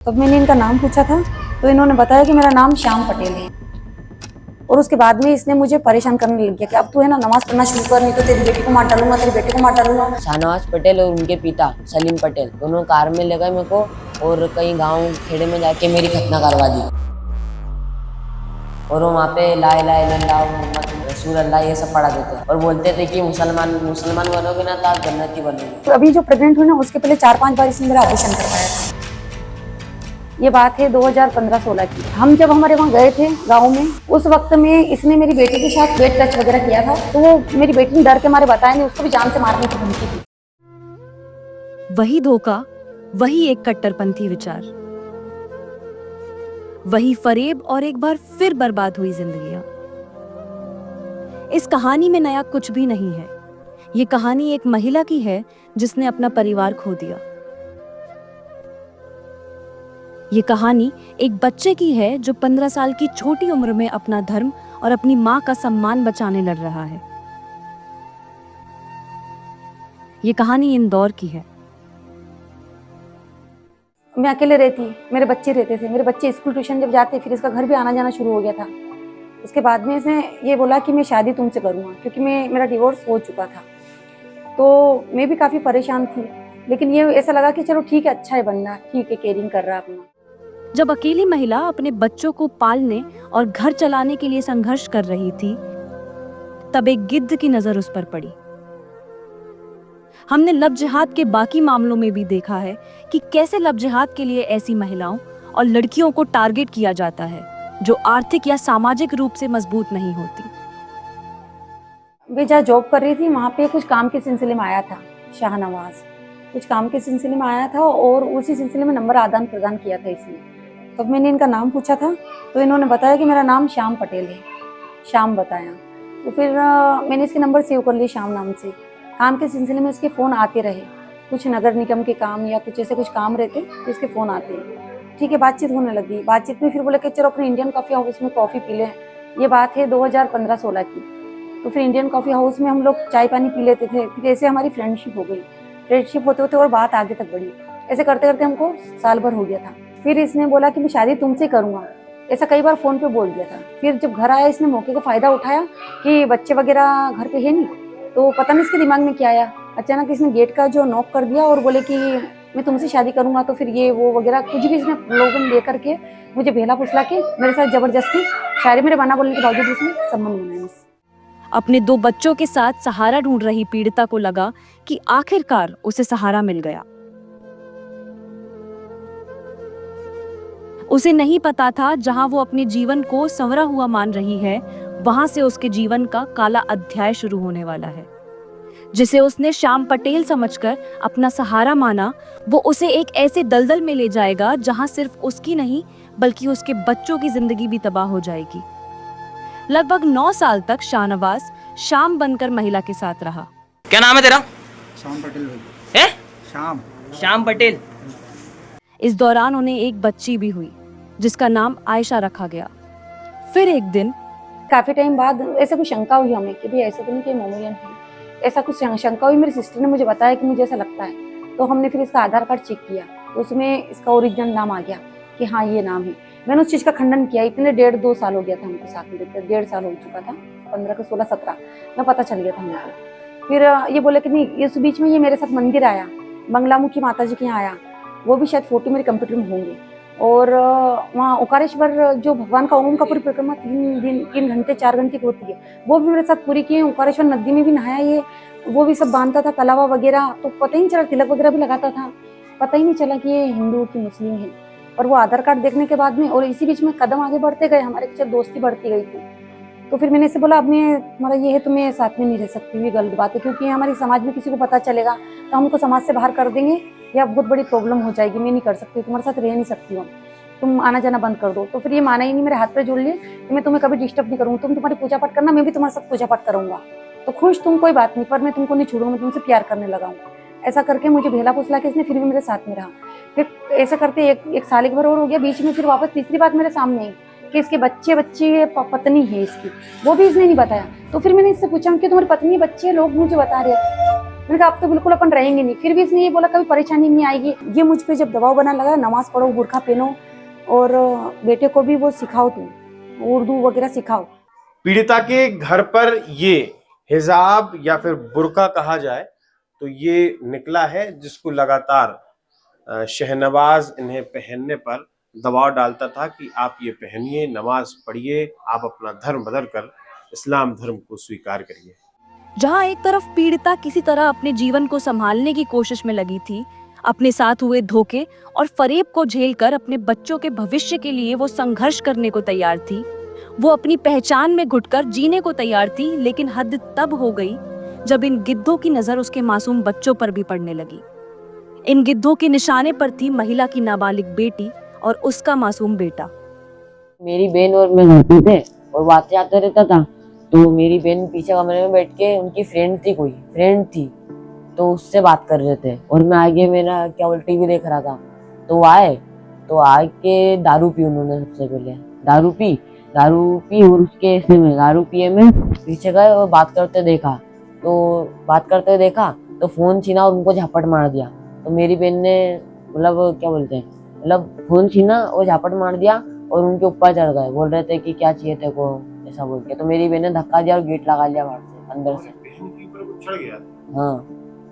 तब मैंने इनका नाम पूछा था तो इन्होंने बताया कि मेरा नाम श्याम पटेल है। और उसके बाद में इसने मुझे परेशान करने लग गया कि अब तू है ना नमाज पढ़ना शुरू कर, नहीं तो तेरी बेटी को मार डालूंगा, तेरी बेटे को मार डालूंगा। शाहनवाज पटेल और उनके पिता सलीम पटेल दोनों कार में ले गए मेरे को और कहीं गांव खेड़े में जाके मेरी खतना करवा दी। और वो वहाँ पे ला इलाहा इल्लल्लाह मुहम्मद रसूल अल्लाह ये सब पढ़ा देते हैं और बोलते थे कि मुसलमान बनोगे ना तो आप जन्नती बनोगे। तो अभी जो प्रेग्नेंट हुई ना उसके पहले 4-5 बार इसने मेरा ऑपरेशन करवाया था। ये बात है 2015-16 की। हम जब हमारे वहाँ गए थे गाँव में, उस वक्त में इसने मेरी बेटी के साथ वेट टच वगैरह किया था, तो वो मेरी बेटी ने डर के मारे बताया नहीं, उसको भी जान से मारने की धमकी थी। वही धोखा, वही एक कट्टरपंथी विचार, वही फरेब और एक बार फिर बर्बाद हुई जिंदगियां। इस कहानी में नया कुछ भी नहीं है। ये कहानी एक महिला की है जिसने अपना परिवार खो दिया। ये कहानी एक बच्चे की है जो 15 साल की छोटी उम्र में अपना धर्म और अपनी मां का सम्मान बचाने लड़ रहा है। ये कहानी इंदौर की है। मैं अकेले रहती, मेरे बच्चे रहते थे, मेरे बच्चे स्कूल ट्यूशन जब जाते, फिर इसका घर भी आना जाना शुरू हो गया था। उसके बाद में इसने ये बोला कि मैं शादी तुमसे करूँगा, क्योंकि मेरा डिवोर्स हो चुका था। तो मैं भी काफ़ी परेशान थी, लेकिन ये ऐसा लगा कि चलो ठीक है, अच्छा है बंदा, ठीक है, केयरिंग कर रहा है अपना। जब अकेली महिला अपने बच्चों को पालने और घर चलाने के लिए संघर्ष कर रही थी, तब एक गिद्ध की नजर उस पर पड़ी। हमने लव जिहाद के बाकी मामलों में भी देखा है कि कैसे लव जिहाद के लिए ऐसी महिलाओं और लड़कियों को टारगेट किया जाता है जो आर्थिक या सामाजिक रूप से मजबूत नहीं होती। मैं जहाँ जॉब कर रही थी वहाँ पे कुछ काम के सिलसिले में आया था शाहनवाज, कुछ काम के सिलसिले में आया था और उसी सिलसिले में नंबर आदान प्रदान किया था इसने। तब मैंने इनका नाम पूछा था तो इन्होंने बताया कि मेरा नाम श्याम पटेल है, श्याम बताया। तो फिर मैंने इसके नंबर सेव कर लिए श्याम नाम से। काम के सिलसिले में इसके फ़ोन आते रहे, कुछ नगर निगम के काम या कुछ ऐसे कुछ काम रहते तो इसके फ़ोन आते। ठीक है, बातचीत होने लगी। बातचीत में फिर बोले कि चलो अपने इंडियन कॉफ़ी हाउस में कॉफ़ी पी लें। ये बात है 2015-16 की। तो फिर इंडियन कॉफ़ी हाउस में हम लोग चाय पानी पी लेते थे। फिर ऐसे हमारी फ्रेंडशिप हो गई। फ्रेंडशिप होते होते और बात आगे तक बढ़ी। ऐसे करते करते हमको साल भर हो गया था। फिर इसने बोला कि मैं शादी तुमसे करूँगा, ऐसा कई बार फ़ोन पे बोल दिया था। फिर जब घर आया इसने मौके का फ़ायदा उठाया कि बच्चे वगैरह घर पे है नहीं, तो पता नहीं इसके दिमाग में क्या आया, अचानक इसने गेट का जो नॉक कर दिया और बोले कि मैं तुमसे शादी करूँगा। तो फिर ये वो वगैरह कुछ भी इसने लोगन लेकर के मुझे भेला फुसला के मेरे साथ ज़बरदस्ती शायरी मेरे बना बोलने के बावजूद इसने संबंध बनाया। अपने 2 बच्चों के साथ सहारा ढूंढ रही पीड़िता को लगा कि आखिरकार उसे सहारा मिल गया। उसे नहीं पता था जहां वो अपने जीवन को संवरा हुआ मान रही है, वहां से उसके जीवन का काला अध्याय शुरू होने वाला है। जिसे उसने श्याम पटेल समझकर अपना सहारा माना, वो उसे एक ऐसे दलदल में ले जाएगा जहां सिर्फ उसकी नहीं बल्कि उसके बच्चों की जिंदगी भी तबाह हो जाएगी। लगभग 9 साल तक शाहनवाज श्याम बनकर महिला के साथ रहा। क्या नाम है तेरा? श्याम पटेल भाई। है? श्याम श्याम पटेल। इस दौरान उन्हें एक बच्ची भी हुई जिसका नाम आयशा रखा गया। फिर एक दिन काफ़ी टाइम बाद ऐसा कुछ शंका हुई हमें कि भाई ऐसा तो नहीं कि मोमेडियन है, ऐसा कुछ शंका हुई। मेरी सिस्टर ने मुझे बताया कि मुझे ऐसा लगता है। तो हमने फिर इसका आधार कार्ड चेक किया, तो उसमें इसका ओरिजिनल नाम आ गया कि हाँ ये नाम है। मैंने उस चीज़ का खंडन किया। इतने 1.5-2 साल हो गया था हमको साथ में रहते, 1.5 साल हो चुका था, 15 का 16-17 में पता चल गया था हमको। फिर ये बोले कि नहीं, इस बीच में ये मेरे साथ मंदिर आया, बंगलामुखी माता जी के यहाँ आया, वो भी शायद फोटो मेरे कंप्यूटर में होंगे। और वहाँ ओंकारेश्वर जो भगवान का ओम का पूरी परिक्रमा 3 घंटे 4 घंटे की होती है, वो भी मेरे साथ पूरी की है। ओंकारेश्वर नदी में भी नहाया ये, वो भी सब बांधता था कलावा वगैरह। तो पता ही नहीं चला, तिलक वगैरह भी लगाता था, पता ही नहीं चला कि ये हिंदू की मुस्लिम है। और वो आधार कार्ड देखने के बाद में और इसी बीच में कदम आगे बढ़ते गए, हमारे पीछे दोस्ती बढ़ती गई थी। तो फिर मैंने इसे बोला, अब मैं तुम्हारा ये है तो मैं साथ में नहीं रह सकती, ये गलत बात है, क्योंकि हमारे समाज में किसी को पता चलेगा तो हमको समाज से बाहर कर देंगे या बहुत बड़ी प्रॉब्लम हो जाएगी। मैं नहीं कर सकती, तुम्हारे साथ रह नहीं सकती हूँ, तुम आना जाना बंद कर दो। तो फिर ये माना ही नहीं, मेरे हाथ पे जोड़ लिए कि मैं तुम्हें कभी डिस्टर्ब नहीं करूँगी, तुम तुम्हारी पूजा पाठ करना, मैं भी तुम्हारे साथ पूजा पाठ करूँगा, तो खुश तुम, कोई बात नहीं, पर मैं तुमको नहीं छोड़ूंगा, मैं तुमसे प्यार करने लगा हूँ। ऐसा करके मुझे भेला फुसला के इसने फिर भी मेरे साथ में रहा। फिर ऐसा करते एक साल एक भर और हो गया। बीच में फिर वापस तीसरी बात मेरे सामने आई कि इसके बच्चे पत्नी है इसकी, वो भी इसने नहीं बताया। तो फिर मैंने इससे पूछा कि तुम्हारी पत्नी बच्चे, लोग मुझे बता रहे हैं। मैंने कहा अब तो बिल्कुल अपन रहेंगे नहीं। फिर भी इसने ये बोला कभी परेशानी नहीं आएगी। ये मुझ पे जब दबाव बना लगा, नमाज पढ़ो, बुरखा पहनो और बेटे को भी वो सिखाओ, तुम उर्दू वगैरह सिखाओ। पीड़िता के घर पर ये हिजाब या फिर बुर्का कहा जाए तो ये निकला है, जिसको लगातार शहनवाज इन्हें पहनने पर दबाव डालता था कि आप ये पहनिए, नमाज पढ़िए, आप अपना धर्म बदल कर इस्लाम धर्म को स्वीकार करिए। जहां एक तरफ पीड़िता किसी तरह अपने जीवन को संभालने की कोशिश में लगी थी, अपने साथ हुए धोखे और फरेब को झेलकर अपने बच्चों के भविष्य के लिए वो संघर्ष करने को तैयार थी। वो अपनी पहचान में घुटकर जीने को तैयार थी, लेकिन हद तब हो गई जब इन गिद्धों की नजर उसके मासूम बच्चों पर भी पड़ने लगी। इन गिद्धों के निशाने पर थी महिला की नाबालिग बेटी और उसका मासूम बेटा। मेरी बहन और मैं घर पे थे और बातें आते रहता था, तो मेरी बहन पीछे कमरे में बैठ के, उनकी कोई फ्रेंड थी, तो उससे बात कर रहे थे और मैं आगे मेरा क्या बोल टीवी देख रहा था। तो वो आए, तो आके दारू पी उन्होंने। सबसे पहले दारू पी और उसके ऐसे में दारू पिए में पीछे गए और बात करते देखा तो फोन छीना और उनको झापट मार दिया। तो मेरी बहन ने फोन छीना और झापट मार दिया और उनके ऊपर चढ़ गए, बोल रहे थे कि क्या चाहिए तेरे को, ऐसा बोल के। तो मेरी बहन ने धक्का दिया और गेट लगा लिया बाहर से, अंदर से। बहन के ऊपर कुछ चढ़ गया? हाँ,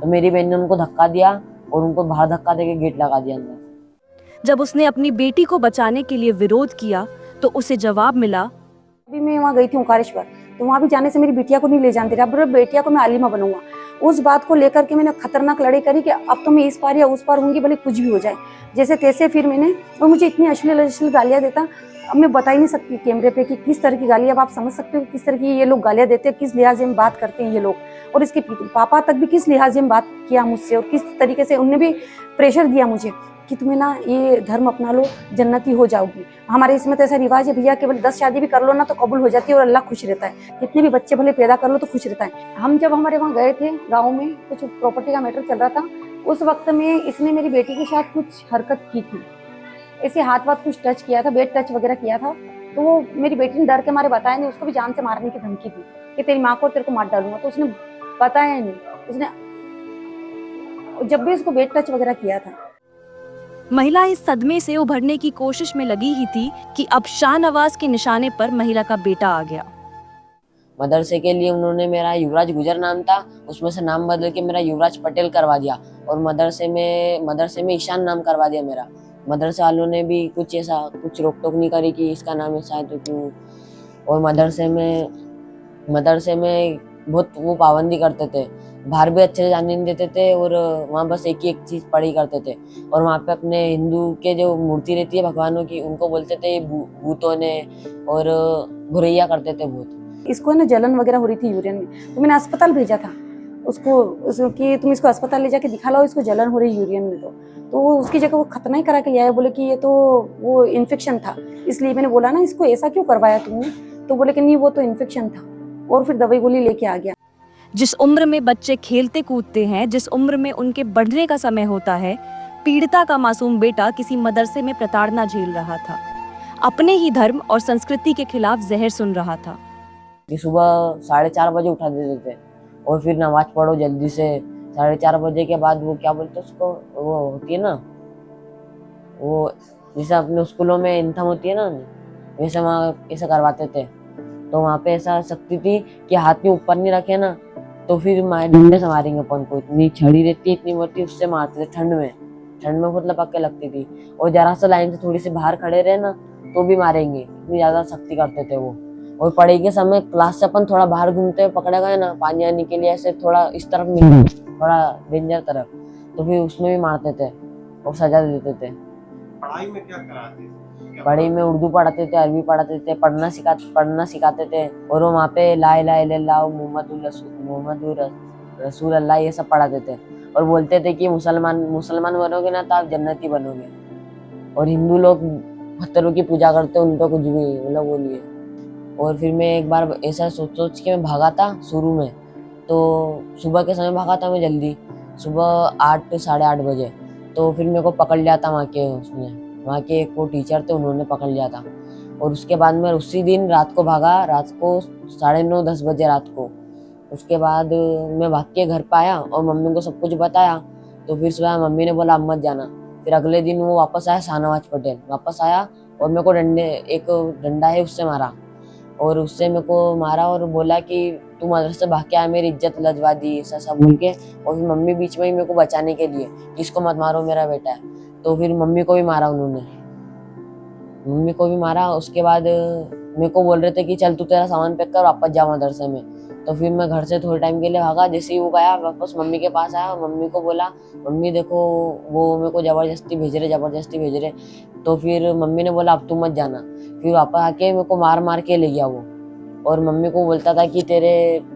तो मेरी बहन ने उनको धक्का दिया और उनको बाहर धक्का देके गेट लगा दिया अंदर। जब उसने अपनी बेटी को बचाने के लिए विरोध किया तो उसे जवाब मिला। अभी मैं वहाँ गई थी ओंकारेश्वर, तो वहाँ भी जाने से मेरी बिटिया को नहीं ले जाते थे। अब बेटिया को मैं आलिमा बनूंगा, उस बात को लेकर के मैंने खतरनाक लड़ाई करी कि अब तो मैं इस पार या उस पार होंगी, भले कुछ भी हो जाए, जैसे तैसे। फिर मैंने, और मुझे इतनी अश्लील गालियाँ देता, अब मैं बता ही नहीं सकती कैमरे पे कि किस तरह की गालियाँ। अब आप समझ सकते हो किस तरह की ये लोग गालियाँ देते हैं, किस लिहाज में बात करते हैं ये लोग। और इसके पापा तक भी किस लिहाज में बात किया मुझसे, और किस तरीके से उनने भी प्रेशर दिया मुझे कि तुम्हें ना ये धर्म अपना लो, जन्नती हो जाओगी। हमारे इसमें तो ऐसा रिवाज है भैया, केवल 10 शादी भी कर लो ना तो कबूल हो जाती है और अल्लाह खुश रहता है। कितने भी बच्चे भले पैदा कर लो तो खुश रहता है। हम जब हमारे वहाँ गए थे गाँव में, कुछ प्रॉपर्टी का मैटर चल रहा था, उस वक्त में इसने मेरी बेटी के साथ कुछ हरकत की थी, ऐसे हाथ कुछ टच किया था, बेड टच वगैरह किया था। तो वो मेरी बेटी ने डर के मारे बताया नहीं, उसको भी जान से मारने की धमकी थी कि तेरी माँ को तेरे को मार डालूंगा। तो उसने बताया नहीं, उसने जब भी उसको बेड टच वगैरह किया था। महिला इस सदमे से उभरने की कोशिश में लगी ही थी कि अब शाहनवाज के निशाने पर महिला का बेटा आ गया। मदरसे के लिए उन्होंने, मेरा युवराज गुजर नाम था, उसमें से नाम बदल के मेरा युवराज पटेल करवा दिया और मदरसे में ईशान नाम करवा दिया मेरा। मदरसे वालों ने भी कुछ रोक टोक नहीं करी कि इसका नाम ऐसा है तो क्यों। और मदरसे में बहुत वो पाबंदी करते थे, बाहर भी अच्छे से जाने नहीं देते थे और वहाँ बस एक ही एक चीज़ पढ़ी करते थे। और वहाँ पे अपने हिंदू के जो मूर्ति रहती है भगवानों की, उनको बोलते थे भूतों ने, और बुरैया करते थे बहुत। इसको ना जलन वगैरह हो रही थी यूरिन में, तो मैंने अस्पताल भेजा था उसको कि तुम इसको अस्पताल ले जाके दिखा लो, इसको जलन हो रही यूरिन में। तो वो उसकी जगह वो खतना ही करा के ले आया, बोले कि ये तो वो इन्फेक्शन था। इसलिए मैंने बोला ना इसको ऐसा क्यों करवाया तुमने, तो बोले कि नहीं वो तो इन्फेक्शन था, और फिर दवाई गोली लेके आ गया। जिस उम्र में बच्चे खेलते कूदते हैं, जिस उम्र में उनके बढ़ने का समय होता है, पीड़िता का मासूम बेटा किसी मदरसे में प्रताड़ना झेल रहा था, अपने ही धर्म और संस्कृति के खिलाफ जहर सुन रहा था। कि सुबह 4:30 बजे उठा देते थे और फिर नमाज पढ़ो जल्दी से। 4:30 बजे के बाद वो क्या बोलते उसको, वो होती है ना, वो जैसे अपने स्कूलों में इंथम होती है ना, वैसे वहाँ ऐसा करवाते थे। तो वहाँ पे ऐसा शक्ति थी कि हाथ में ऊपर नहीं रखे ना तो फिर डंडे से मारेंगे अपन को। इतनी छड़ी रहती है, इतनी मोटी, उससे मारते थे। ठंड में बहुत लपक लगती थी। और जरा सा लाइन से थोड़ी सी बाहर खड़े रहे ना तो भी मारेंगे, इतनी ज्यादा सख्ती करते थे वो। और पढ़ाई के समय क्लास से अपन थोड़ा बाहर घूमते हुए पकड़े गए ना, पानी आने के लिए ऐसे थोड़ा इस तरफ मिल, थोड़ा डेंजर तरफ, तो फिर उसमें भी मारते थे और सजा देते थे। पढ़ाई में क्या कराते थे? पढ़ाई में उर्दू पढ़ाते थे, अरबी पढ़ाते थे, पढ़ना सिखाते थे। और वो वहाँ पे ला इलाहा इल्लल्लाह मुहम्मदुर रसूल अल्लाह ये सब पढ़ाते थे। और बोलते थे कि मुसलमान बनोगे ना तो आप जन्नती बनोगे। और हिंदू लोग पत्थरों की पूजा करते, उन पर कुछ भी मतलब वो नहीं है। और फिर मैं एक बार ऐसा सोच के मैं भागा था शुरू में, तो सुबह के समय भागा था मैं जल्दी, सुबह 8 साढ़े 8 बजे। तो फिर मेरे को पकड़ लिया था वहाँ के एक वो टीचर थे, उन्होंने पकड़ लिया था। और उसके बाद मैं उसी दिन रात को भागा, रात को 9:30 10 बजे रात को। उसके बाद मैं भाग के घर पे आया और मम्मी को सब कुछ बताया। तो फिर सुबह मम्मी ने बोला अब मत जाना। फिर अगले दिन वो वापस आया, शाहनवाज पटेल वापस आया और मेरे को एक डंडा है उससे मारा, और उससे मेरे को मारा और बोला कि तू मदरसे से भाग के आया, मेरी इज्जत लजवा दी, ऐसा सब बोल के। और फिर मम्मी बीच में ही मेरे को बचाने के लिए कि इसको मत मारो, मेरा बेटा है। तो फिर मम्मी को भी मारा उन्होंने, मम्मी को भी मारा। उसके बाद मेरे को बोल रहे थे कि चल तू तेरा सामान पैक कर वापस जा मदरसे में। तो फिर मैं घर से थोड़े टाइम के लिए भागा। जैसे ही वो गया वापस मम्मी के पास आया और मम्मी को बोला मम्मी देखो वो मेरे को ज़बरदस्ती भेज रहे। तो फिर मम्मी ने बोला अब तू मत जाना। फिर वापस आके मेरे को मार के ले गया वो, और मम्मी को बोलता था कि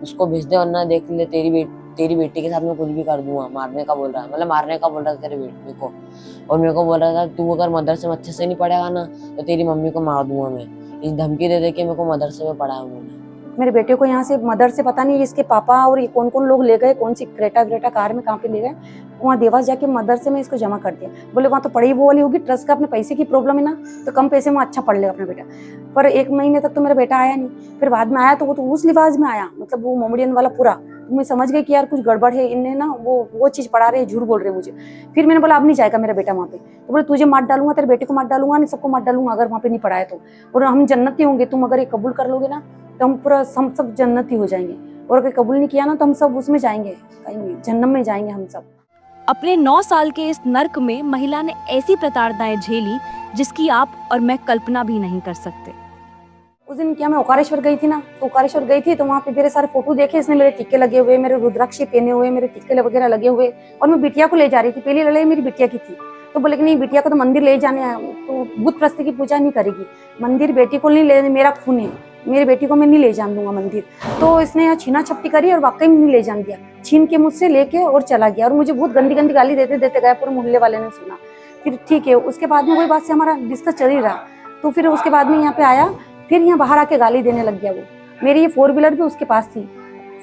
उसको भेज दे वरना देख ले तेरी बेटी के साथ मैं कुछ भी कर दूंगा। मारने का बोल रहा है, मतलब मारने का बोल रहा था तेरे बेटे को। और मेरे को बोल रहा था तू अगर मदरसे में अच्छे से नहीं पढ़ेगा ना तो तेरी मम्मी को मार दूंगा मैं। इस धमकी दे के मेरे को मदरसे में पढ़ाया उन्होंने। मेरे बेटे को यहाँ से मदर से पता नहीं इसके पापा और ये कौन कौन लोग ले गए, कौन सी क्रेटा कार में कहाँ पे ले गए, वहाँ देवास जाके मदरसे में इसको जमा कर दिया। बोले वहाँ तो पढ़ाई वो वाली होगी, ट्रस्ट का अपने पैसे की प्रॉब्लम है ना, तो कम पैसे में अच्छा पढ़ लेगा अपना बेटा। पर 1 महीने तक तो मेरा बेटा आया नहीं। फिर बाद में आया तो वो तो उस लिबास में आया, मतलब वो मोमेडियन वाला पूरा। तो मैं समझ गई कि यार कुछ गड़बड़ है, इन्हें ना वो चीज़ पढ़ा रहे, झूठ बोल रहे मुझे। फिर मैंने बोला अब नहीं जाएगा मेरा बेटा वहाँ पे। तो बोले तुझे मार डालूंगा, तेरे बेटे को मार डालूंगा, नहीं सबको मार डालूंगा अगर वहाँ पे नहीं पढ़ाया तो। और हम जन्नती होंगे, तुम अगर ये कबूल कर लोगे ना तो हम पूरा हम सब जन्नती हो जाएंगे, और अगर कबूल नहीं किया ना तो हम सब उसमें जाएंगे, कहीं जन्नत में जाएंगे हम सब। अपने 9 साल के इस नर्क में महिला ने ऐसी प्रताड़नाएं झेली जिसकी आप और मैं कल्पना भी नहीं कर सकते। उस दिन क्या मैं ओकारेश्वर गई थी ना, तो ओकारेश्वर गई थी तो वहाँ पे मेरे सारे फोटो देखे, इसने मेरे टिक्के लगे हुए, मेरे रुद्राक्ष पहने हुए, मेरे टिक्के वगैरह लगे हुए, और मैं बिटिया को ले जा रही थी। पहली लड़ाई मेरी बिटिया की थी, तो बोले कि नहीं बिटिया को तो मंदिर ले जाने आया, तो बुत प्रस्ती की पूजा नहीं करेगी, मंदिर बेटी को नहीं ले, मेरा खून है, मेरी बेटी को मैं नहीं ले जान दूंगा मंदिर। तो इसने यहाँ छीना छपटी करी और वाकई में नहीं ले जान दिया, छीन के मुझसे लेके और चला गया, और मुझे बहुत गंदी गंदी गाली देते देते गया, पूरे मोहल्ले वाले ने सुना। फिर ठीक है, उसके बाद में वही बात से हमारा डिस्कस चल ही रहा। तो फिर उसके बाद में यहाँ पे आया, फिर यहाँ बाहर आके गाली देने लग गया वो। मेरी ये 4 व्हीलर भी उसके पास थी,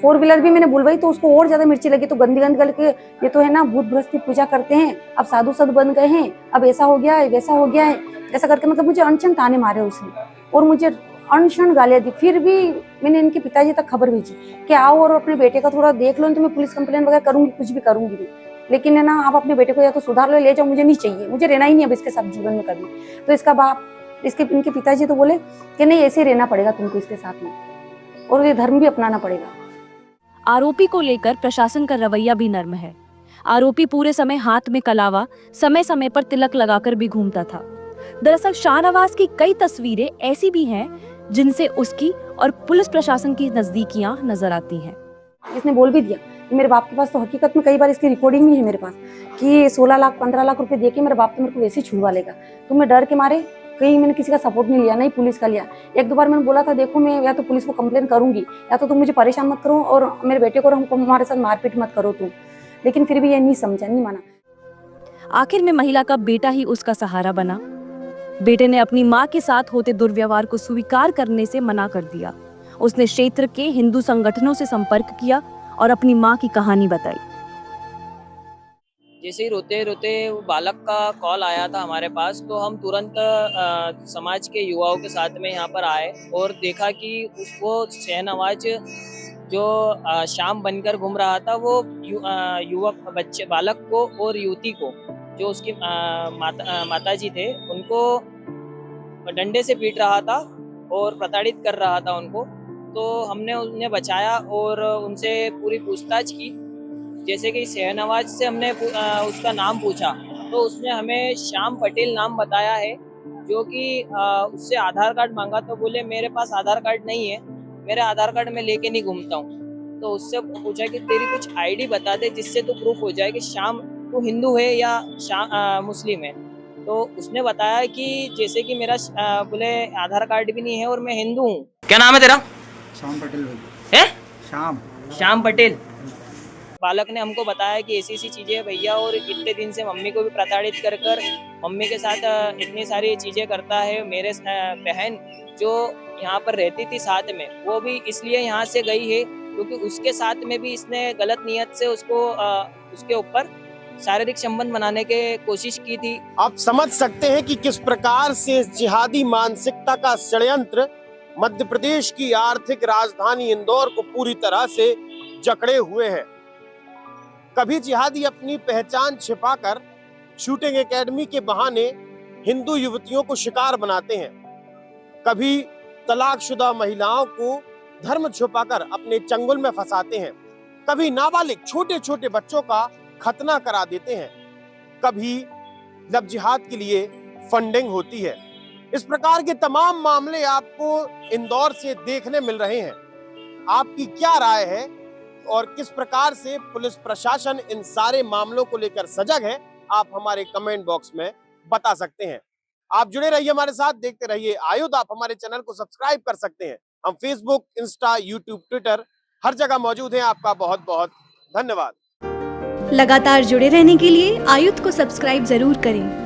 4 व्हीलर भी मैंने बुलवाई तो उसको और ज्यादा मिर्ची लगी। तो गंदी गंदी गल के ये तो है ना भूत भ्रष्टी पूजा करते हैं, अब साधु साधु बन गए हैं, अब ऐसा हो गया है वैसा हो गया है, ऐसा करके मतलब मुझे अनशन ताने मारे उसने, और मुझे अनशन गालियां दी। फिर भी मैंने इनके पिताजी तक खबर भेजी कि आओ और अपने बेटे का थोड़ा देख लो, तो मैं पुलिस कंप्लेन वगैरह करूंगी, कुछ भी करूंगी भी, लेकिन है ना आप अपने बेटे को या तो सुधार लो, ले जाओ, मुझे नहीं चाहिए, मुझे रहना ही नहीं अब इसके साथ जीवन में कभी। तो इसका बाप इनके पिताजी तो बोले कि नहीं ऐसे ही रहना पड़ेगा तुमको इसके साथ में, और ये धर्म भी अपनाना पड़ेगा। आरोपी को लेकर प्रशासन का रवैया भी नर्म है। आरोपी पूरे समय हाथ में कलावा, समय समय पर तिलक लगाकर भी घूमता था। दरअसल शाहनवाज की कई तस्वीरें ऐसी भी हैं जिनसे उसकी और पुलिस प्रशासन की नजदीकियां नजर आती हैं। इसने बोल भी दिया कि मेरे बाप के पास तो हकीकत में कई बार इसकी रिकॉर्डिंग भी है मेरे पास, कि 16 लाख 15 लाख रुपए देके मेरा बाप तो मेरे को वैसे ही छुड़वा लेगा। तो मैं डर के मारे कहीं मैंने किसी का सपोर्ट नहीं लिया, नहीं पुलिस का लिया। 1-2 बार मैंने बोला था देखो मैं या तो पुलिस को कंप्लेन करूंगी, या तो तुम मुझे परेशान मत करो और मेरे बेटे को हमको हमारे साथ मारपीट मत करो तुम, लेकिन फिर भी ये नहीं समझा, नहीं माना। आखिर में महिला का बेटा ही उसका सहारा बना। बेटे ने अपनी मां के साथ होते दुर्व्यवहार को स्वीकार करने से मना कर दिया। उसने क्षेत्र के हिंदू संगठनों से संपर्क किया और अपनी मां की कहानी बताई। जैसे ही रोते रोते वो बालक का कॉल आया था हमारे पास, तो हम तुरंत समाज के युवाओं के साथ में यहाँ पर आए और देखा कि उसको शाहनवाज जो शाम बनकर घूम रहा था, वो युवक बच्चे बालक को और युवती को, जो उसकी माताजी थे, उनको डंडे से पीट रहा था और प्रताड़ित कर रहा था उनको। तो हमने उन्हें बचाया और उनसे पूरी पूछताछ की। जैसे कि शाहनवाज से हमने उसका नाम पूछा तो उसने हमें श्याम पटेल नाम बताया है, जो कि उससे आधार कार्ड मांगा तो बोले मेरे पास आधार कार्ड नहीं है, मेरे आधार कार्ड में लेके नहीं घूमता हूँ। तो उससे पूछा कि तेरी कुछ आईडी बता दे जिससे तो प्रूफ हो जाए कि श्याम तू हिंदू है या मुस्लिम है। तो उसने बताया कि जैसे कि मेरा बोले आधार कार्ड भी नहीं है और मैं हिंदू हूँ। क्या नाम है तेरा? श्याम पटेल भैया। है श्याम पटेल। बालक ने हमको बताया कि ऐसी ऐसी चीजें भैया, और इतने दिन से मम्मी को भी प्रताड़ित कर कर मम्मी के साथ इतनी सारी चीजें करता है। मेरे बहन जो यहाँ पर रहती थी साथ में, वो भी इसलिए यहाँ से गई है क्योंकि उसके साथ में भी इसने गलत नियत से उसको उसके ऊपर शारीरिक संबंध बनाने की कोशिश की थी। आप समझ सकते हैं कि किस प्रकार से जिहादी मानसिकता का षड्यंत्र मध्य प्रदेश की आर्थिक राजधानी इंदौर को पूरी तरह से जकड़े हुए हैं। कभी जिहादी अपनी पहचान छिपाकर शूटिंग एकेडमी के बहाने हिंदू युवतियों को शिकार बनाते हैं, कभी तलाकशुदा महिलाओं को धर्म छुपाकर अपने चंगुल में फंसाते हैं, कभी नाबालिग छोटे छोटे बच्चों का खतना करा देते हैं, कभी लव जिहाद के लिए फंडिंग होती है। इस प्रकार के तमाम मामले आपको इंदौर से देखने मिल रहे हैं। आपकी क्या राय है और किस प्रकार से पुलिस प्रशासन इन सारे मामलों को लेकर सजग है, आप हमारे कमेंट बॉक्स में बता सकते हैं। आप जुड़े रहिए हमारे साथ, देखते रहिए आयुध। आप हमारे चैनल को सब्सक्राइब कर सकते हैं। हम फेसबुक, इंस्टा, यूट्यूब, ट्विटर हर जगह मौजूद हैं। आपका बहुत बहुत धन्यवाद। लगातार जुड़े रहने के लिए आयुध को सब्सक्राइब जरूर करें।